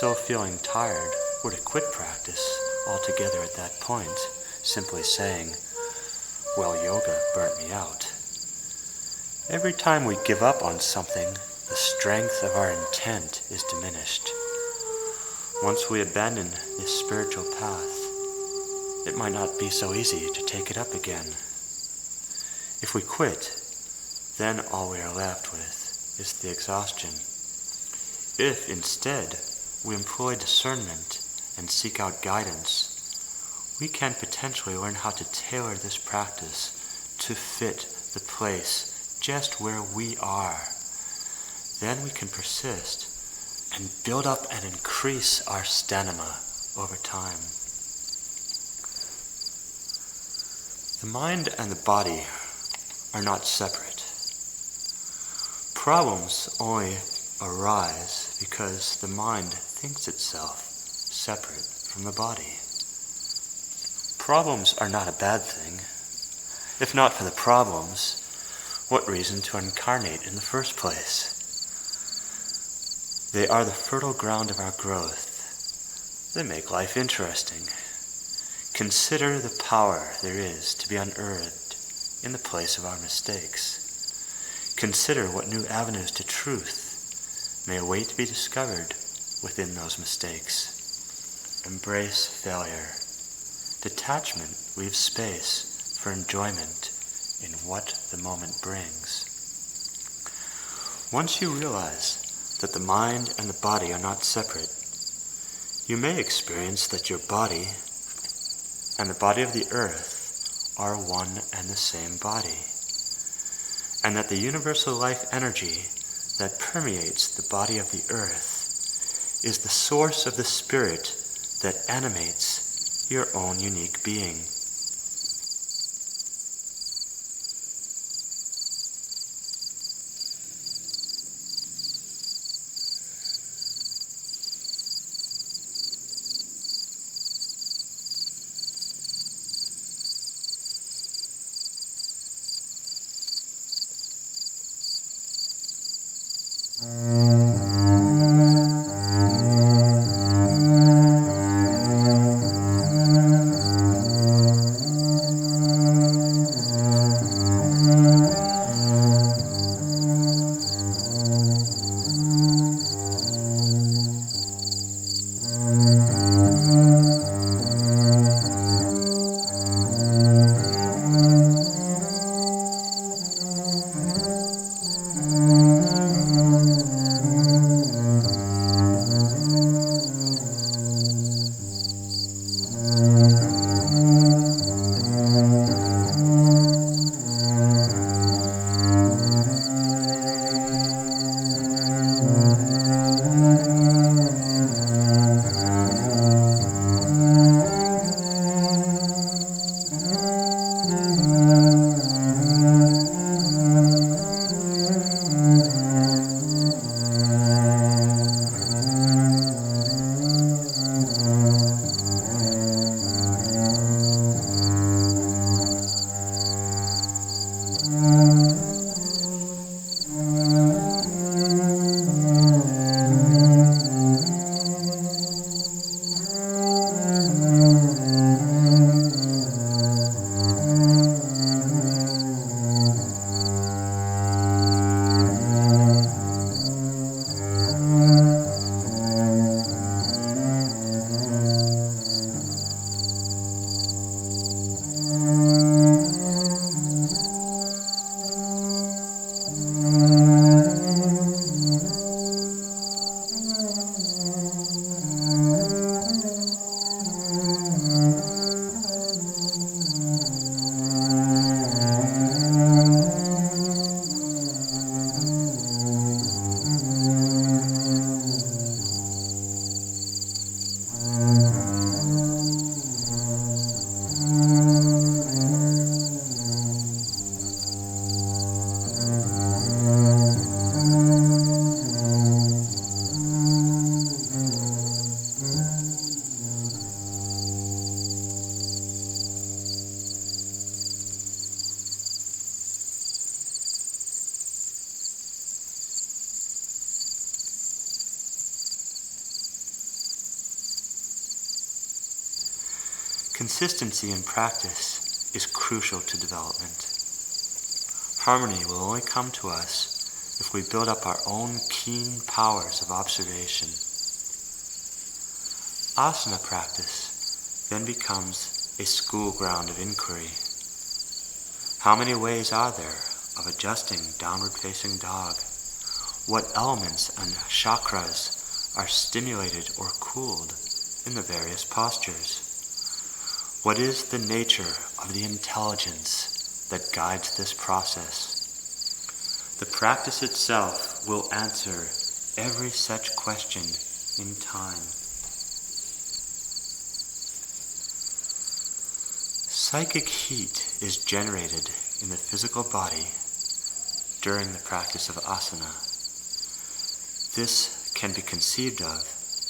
so feeling tired, were to quit practice altogether at that point, simply saying, well, yoga burnt me out. Every time we give up on something, the strength of our intent is diminished. Once we abandon this spiritual path, it might not be so easy to take it up again. If we quit, then all we are left with is the exhaustion. If instead we employ discernment and seek out guidance, we can potentially learn how to tailor this practice to fit the place just where we are. Then we can persist and build up and increase our stamina over time. The mind and the body are not separate. Problems only arise because the mind thinks itself separate from the body. Problems are not a bad thing. If not for the problems, what reason to incarnate in the first place? They are the fertile ground of our growth. They make life interesting. Consider the power there is to be unearthed in the place of our mistakes. Consider what new avenues to truth may await to be discovered within those mistakes. Embrace failure. Detachment leaves space for enjoyment in what the moment brings. Once you realize that the mind and the body are not separate, you may experience that your body and the body of the earth are one and the same body, and that the universal life energy that permeates the body of the earth is the source of the spirit that animates your own unique being. Consistency in practice is crucial to development. Harmony will only come to us if we build up our own keen powers of observation. Asana practice then becomes a school ground of inquiry. How many ways are there of adjusting downward-facing dog? What elements and chakras are stimulated or cooled in the various postures? What is the nature of the intelligence that guides this process? The practice itself will answer every such question in time. Psychic heat is generated in the physical body during the practice of asana. This can be conceived of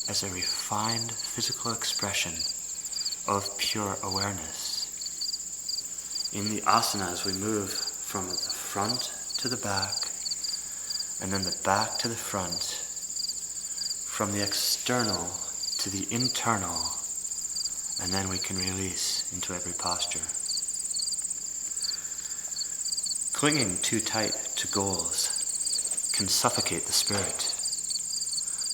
as a refined physical expression of pure awareness. In the asanas, we move from the front to the back, and then the back to the front, from the external to the internal, and then we can release into every posture. Clinging too tight to goals can suffocate the spirit.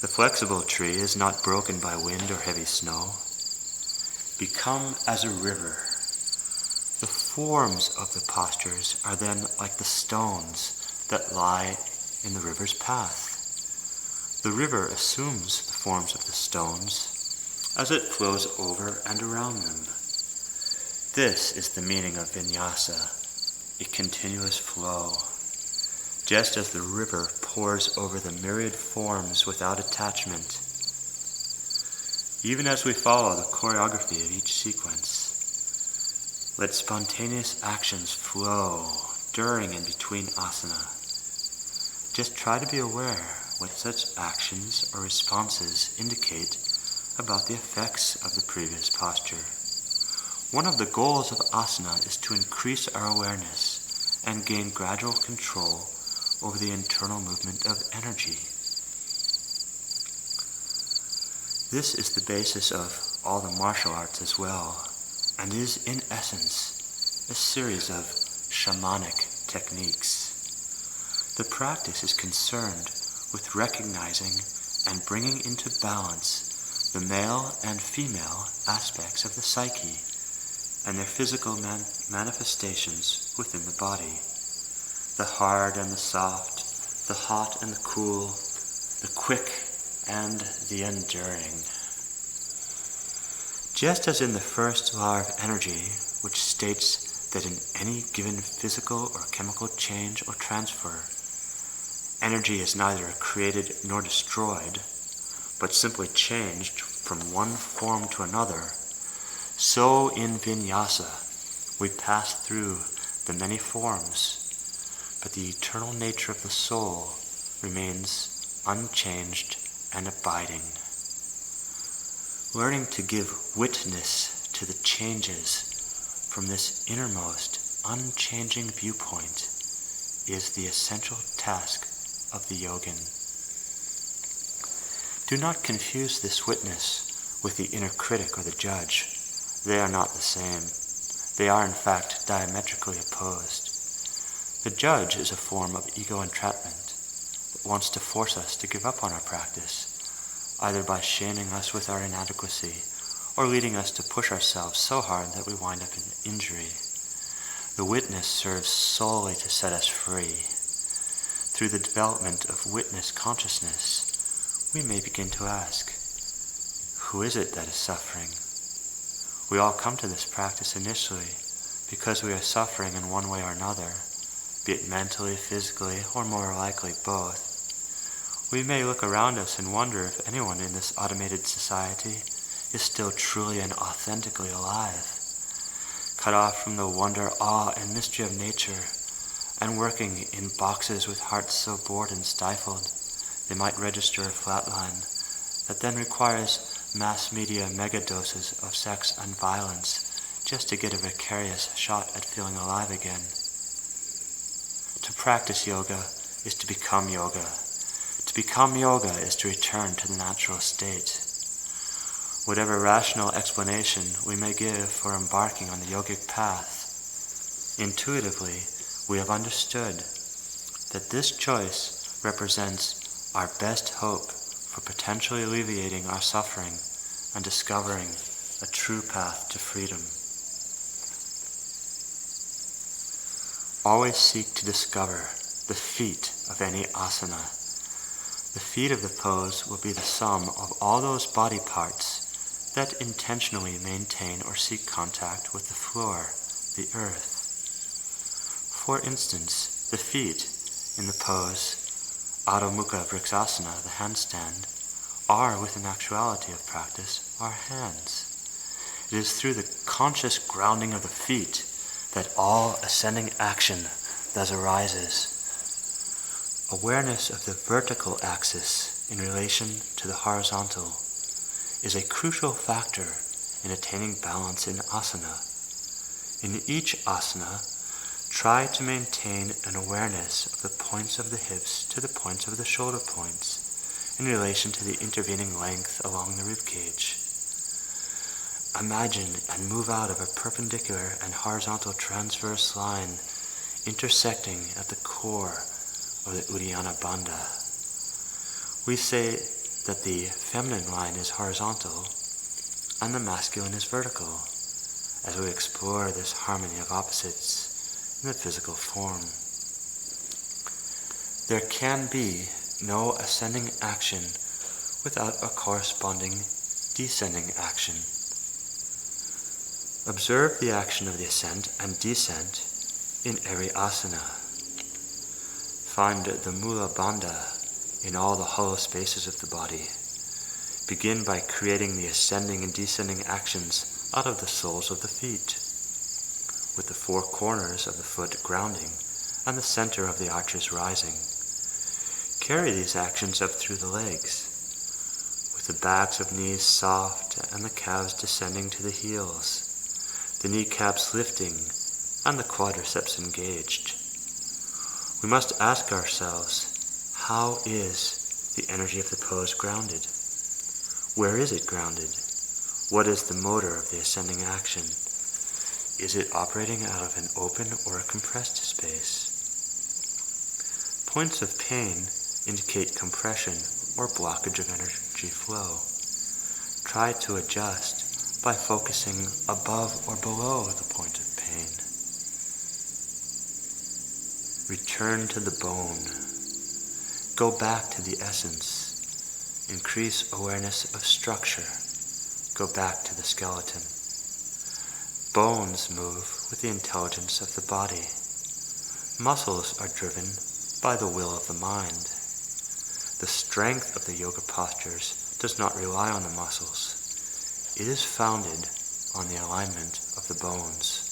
The flexible tree is not broken by wind or heavy snow. Become as a river. The forms of the postures are then like the stones that lie in the river's path. The river assumes the forms of the stones as it flows over and around them. This is the meaning of vinyasa, a continuous flow. Just as the river pours over the myriad forms without attachment, even as we follow the choreography of each sequence, let spontaneous actions flow during and between asana. Just try to be aware what such actions or responses indicate about the effects of the previous posture. One of the goals of asana is to increase our awareness and gain gradual control over the internal movement of energy. This is the basis of all the martial arts as well, and is in essence a series of shamanic techniques. The practice is concerned with recognizing and bringing into balance the male and female aspects of the psyche and their physical manifestations within the body. The hard and the soft, the hot and the cool, the quick and the enduring. Just as in the first law of energy, which states that in any given physical or chemical change or transfer, energy is neither created nor destroyed, but simply changed from one form to another, so in vinyasa we pass through the many forms, but the eternal nature of the soul remains unchanged and abiding. Learning to give witness to the changes from this innermost, unchanging viewpoint is the essential task of the yogin. Do not confuse this witness with the inner critic or the judge. They are not the same. They are in fact diametrically opposed. The judge is a form of ego entrapment that wants to force us to give up on our practice, either by shaming us with our inadequacy or leading us to push ourselves so hard that we wind up in injury. The witness serves solely to set us free. Through the development of witness consciousness, we may begin to ask, who is it that is suffering? We all come to this practice initially because we are suffering in one way or another, be it mentally, physically, or more likely both. We may look around us and wonder if anyone in this automated society is still truly and authentically alive, cut off from the wonder, awe, and mystery of nature, and working in boxes with hearts so bored and stifled they might register a flatline that then requires mass media megadoses of sex and violence just to get a vicarious shot at feeling alive again. To practice yoga is to become yoga. To become yoga is to return to the natural state. whatever rational explanation we may give for embarking on the yogic path, intuitively we have understood that this choice represents our best hope for potentially alleviating our suffering and discovering a true path to freedom. Always seek to discover the feet of any asana. The feet of the pose will be the sum of all those body parts that intentionally maintain or seek contact with the floor, the earth. For instance, the feet in the pose Adho Mukha Vrikshasana, the handstand, are, within actuality of practice, our hands. It is through the conscious grounding of the feet that all ascending action thus arises. Awareness of the vertical axis in relation to the horizontal is a crucial factor in attaining balance in asana. In each asana, try to maintain an awareness of the points of the hips to the points of the shoulder points in relation to the intervening length along the rib cage. Imagine and move out of a perpendicular and horizontal transverse line intersecting at the core of the Uddiyana Bandha. We say that the feminine line is horizontal and the masculine is vertical, as we explore this harmony of opposites in the physical form. There can be no ascending action without a corresponding descending action. Observe the action of the ascent and descent in every asana. Find the Mula Bandha in all the hollow spaces of the body. Begin by creating the ascending and descending actions out of the soles of the feet, with the four corners of the foot grounding and the center of the arches rising. Carry these actions up through the legs, with the backs of knees soft and the calves descending to the heels, the kneecaps lifting and the quadriceps engaged. We must ask ourselves, how is the energy of the pose grounded? Where is it grounded? What is the motor of the ascending action? Is it operating out of an open or a compressed space? Points of pain indicate compression or blockage of energy flow. Try to adjust by focusing above or below the point of pain. Return to the bone. Go back to the essence. Increase awareness of structure. Go back to the skeleton. Bones move with the intelligence of the body. Muscles are driven by the will of the mind. The strength of the yoga postures does not rely on the muscles. It is founded on the alignment of the bones.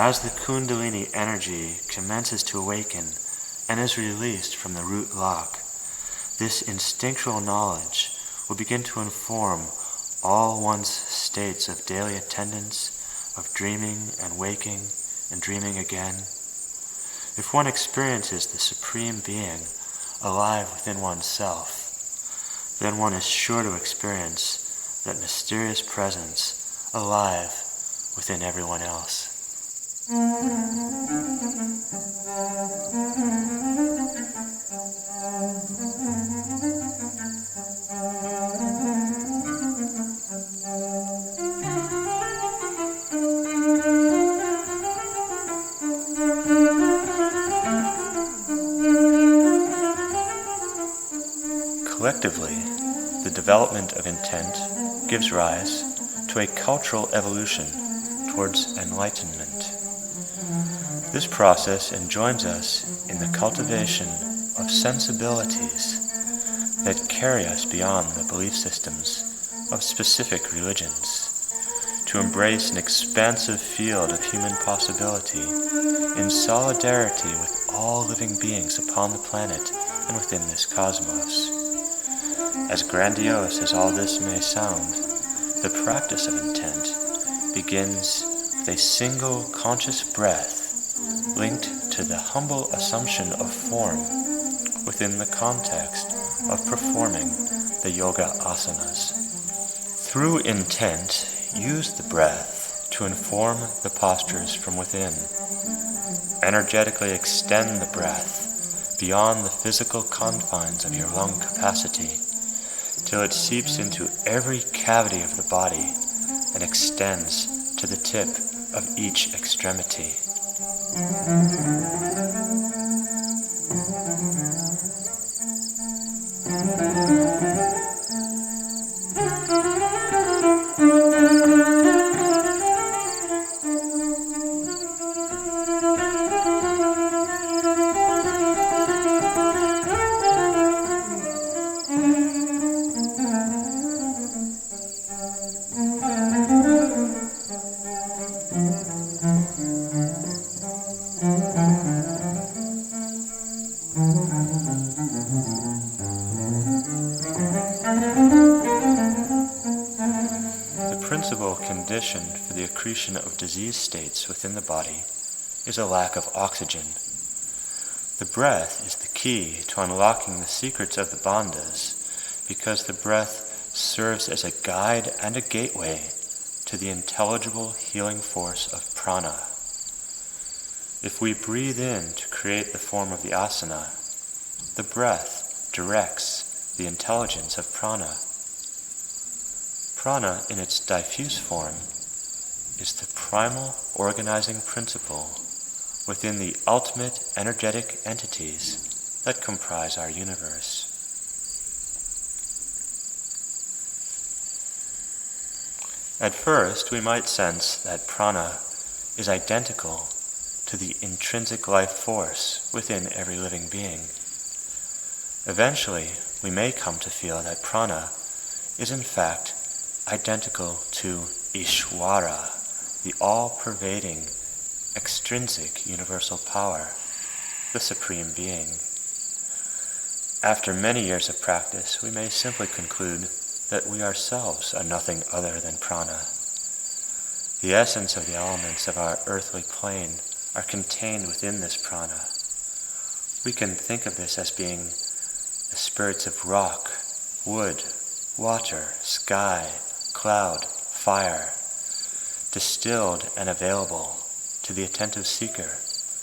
as the Kundalini energy commences to awaken and is released from the root lock, this instinctual knowledge will begin to inform all one's states of daily attendance, of dreaming and waking and dreaming again. If one experiences the Supreme Being alive within oneself, then one is sure to experience that mysterious presence alive within everyone else. Collectively, the development of intent gives rise to a cultural evolution towards enlightenment. This process enjoins us in the cultivation of sensibilities that carry us beyond the belief systems of specific religions, to embrace an expansive field of human possibility in solidarity with all living beings upon the planet and within this cosmos. As grandiose as all this may sound, the practice of intent begins with a single conscious breath linked to the humble assumption of form within the context of performing the yoga asanas. Through intent, use the breath to inform the postures from within. Energetically extend the breath beyond the physical confines of your lung capacity, till it seeps into every cavity of the body and extends to the tip of each extremity. Condition for the accretion of disease states within the body is a lack of oxygen. The breath is the key to unlocking the secrets of the bandhas, because the breath serves as a guide and a gateway to the intelligible healing force of prana. If we breathe in to create the form of the asana, the breath directs the intelligence of prana. Prana, in its diffuse form, is the primal organizing principle within the ultimate energetic entities that comprise our universe. At first, we might sense that prana is identical to the intrinsic life force within every living being. Eventually, we may come to feel that prana is in fact identical to Ishvara, the all-pervading, extrinsic universal power, the Supreme Being. After many years of practice, we may simply conclude that we ourselves are nothing other than prana. The essence of the elements of our earthly plane are contained within this prana. We can think of this as being the spirits of rock, wood, water, sky, cloud, fire, distilled and available to the attentive seeker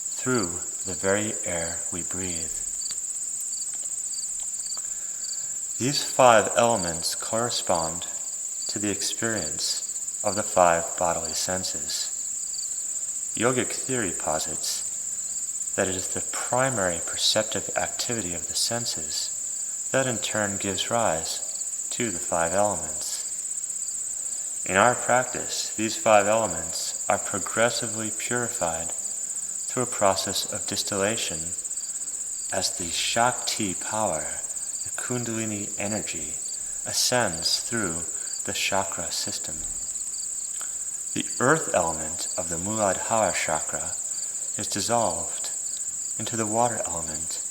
through the very air we breathe. These 5 elements correspond to the experience of the 5 bodily senses. Yogic theory posits that it is the primary perceptive activity of the senses that in turn gives rise to the 5 elements. In our practice, these 5 elements are progressively purified through a process of distillation as the Shakti power, the Kundalini energy, ascends through the chakra system. the earth element of the Muladhara chakra is dissolved into the water element